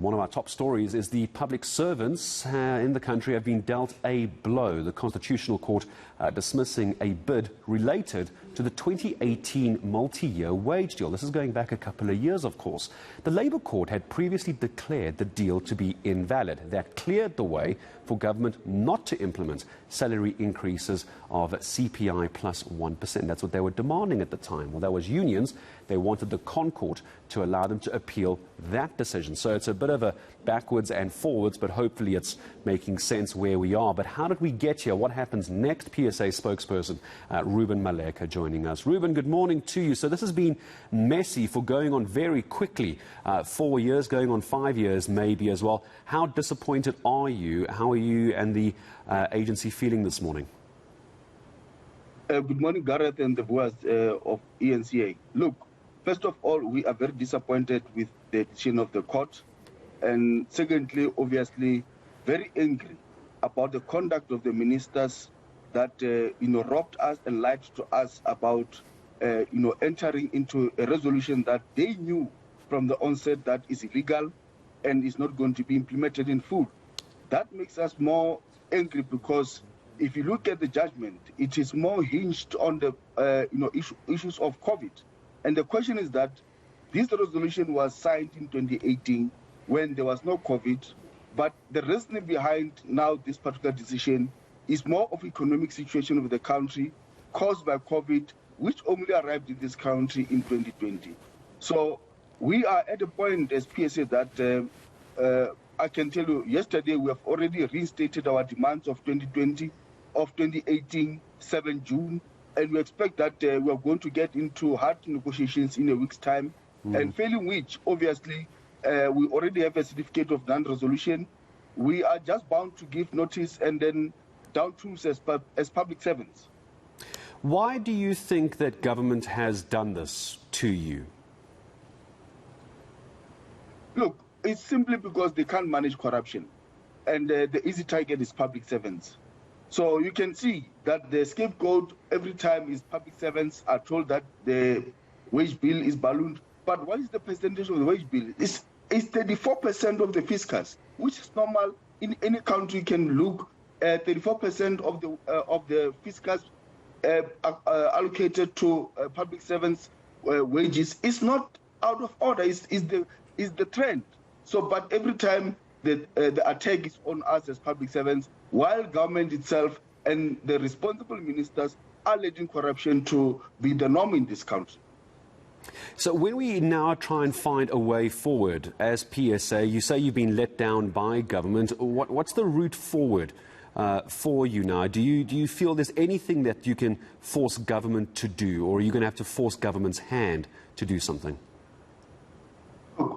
One of our top stories is the public servants in the country have been dealt a blow. The Constitutional Court dismissing a bid related to the 2018 multi-year wage deal. This is going back a couple of years, of course. The Labour Court had previously declared the deal to be invalid. That cleared the way for government not to implement salary increases of CPI plus 1%. That's what they were demanding at the time. Well, that was unions. They wanted the ConCourt to allow them to appeal that decision. So it's a bit of a backwards and forwards, but hopefully it's making sense where we are. But how did we get here? What happens next? PSA spokesperson Reuben Maleka joining us. Reuben, good morning to you. So this has been messy for going on very quickly. 4 years, going on 5 years maybe as well. How disappointed are you? How are you and the agency feeling this morning? Good morning, Gareth and the viewers of eNCA. Look, first of all, we are very disappointed with the decision of the court. And secondly, obviously, very angry about the conduct of the ministers that, robbed us and lied to us about, entering into a resolution that they knew from the onset that is illegal and is not going to be implemented in full. That makes us more angry because if you look at the judgment, it is more hinged on the issues of COVID. And the question is that this resolution was signed in 2018 when there was no COVID, but the reasoning behind now this particular decision is more of economic situation of the country caused by COVID, which only arrived in this country in 2020. So we are at a point as PSA that I can tell you yesterday we have already reinstated our demands of 2020, of 2018, 7 June, and we expect that we are going to get into hard negotiations in a week's time, and failing which, obviously, we already have a certificate of non-resolution. We are just bound to give notice and then down tools as public servants. Why do you think that government has done this to you? Look, it's simply because they can't manage corruption, and the easy target is public servants. So you can see that the scapegoat every time is public servants are told that the wage bill is ballooned. But what is the percentage of the wage bill? It's 34% of the fiscus, which is normal. In any country you can look at 34% of the fiscus allocated to public servants' wages. It's not out of order. Is the trend. So, but every time the attack is on us as public servants, while government itself and the responsible ministers are letting corruption to be the norm in this country. So when we now try and find a way forward as PSA, you say you've been let down by government. What's the route forward for you now? Do you feel there's anything that you can force government to do, or are you going to have to force government's hand to do something?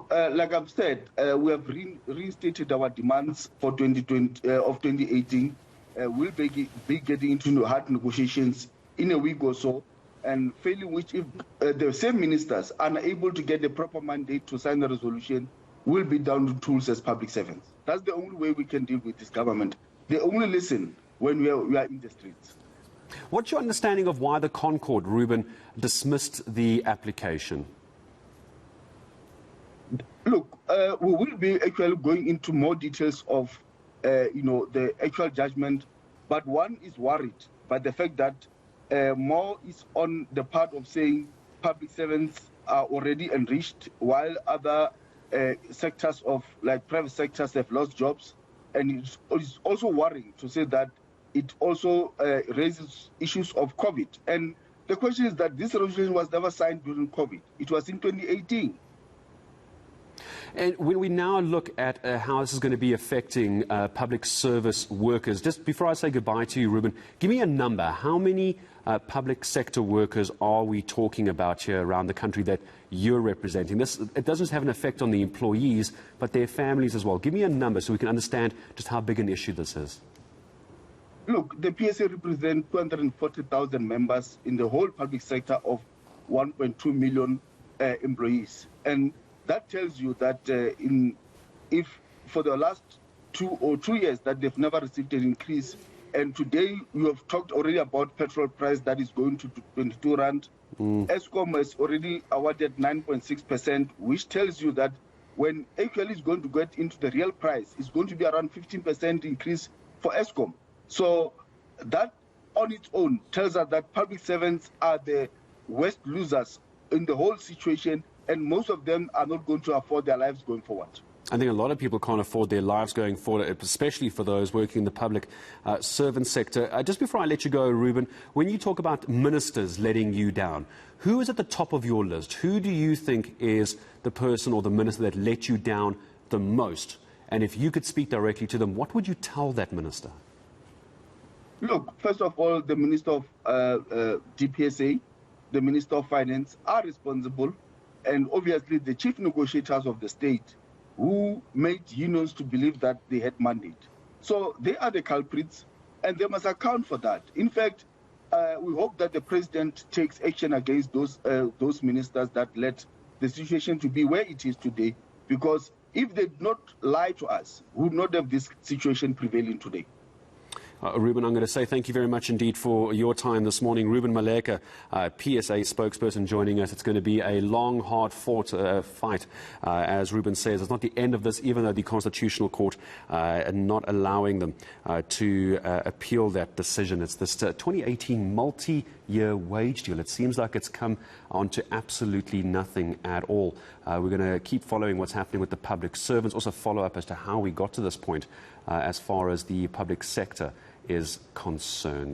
Like I've said, we have reinstated our demands for 2020 of 2018. We'll be getting into hard negotiations in a week or so, and failing which, if the same ministers are unable to get the proper mandate to sign the resolution, we'll be down to tools as public servants. That's the only way we can deal with this government. They only listen when we are in the streets. What's your understanding of why the ConCourt, Reuben, dismissed the application? Look, we will be actually going into more details of, the actual judgment, but one is worried by the fact that more is on the part of saying public servants are already enriched, while other sectors of, like private sectors, have lost jobs. And it's also worrying to say that it also raises issues of COVID. And the question is that this resolution was never signed during COVID. It was in 2018. And when we now look at how this is going to be affecting public service workers, just before I say goodbye to you, Reuben, give me a number. How many public sector workers are we talking about here around the country that you're representing? It doesn't just have an effect on the employees, but their families as well. Give me a number so we can understand just how big an issue this is. Look, the PSA represents 240,000 members in the whole public sector of 1.2 million employees. And that tells you that if for the last 2 years that they've never received an increase, and today you have talked already about petrol price that is going to 22 rand. Eskom has already awarded 9.6%, which tells you that when actually is going to get into the real price, it's going to be around 15% increase for Eskom. So that on its own tells us that public servants are the worst losers in the whole situation, and most of them are not going to afford their lives going forward. I think a lot of people can't afford their lives going forward, especially for those working in the public servant sector. Just before I let you go, Reuben, when you talk about ministers letting you down, who is at the top of your list? Who do you think is the person or the minister that let you down the most? And if you could speak directly to them, what would you tell that minister? Look, first of all, the Minister of DPSA, the Minister of Finance are responsible, and obviously the chief negotiators of the state who made unions to believe that they had mandate. So they are the culprits, and they must account for that. In fact, we hope that the president takes action against those ministers that led the situation to be where it is today, because if they did not lie to us, we would not have this situation prevailing today. Reuben, I'm going to say thank you very much indeed for your time this morning. Reuben Maleka, PSA spokesperson, joining us. It's going to be a long, hard-fought fight. As Reuben says, it's not the end of this, even though the Constitutional Court not allowing them to appeal that decision. It's this 2018 multi-year wage deal. It seems like it's come on to absolutely nothing at all. We're going to keep following what's happening with the public servants, also follow up as to how we got to this point as far as the public sector is concerned.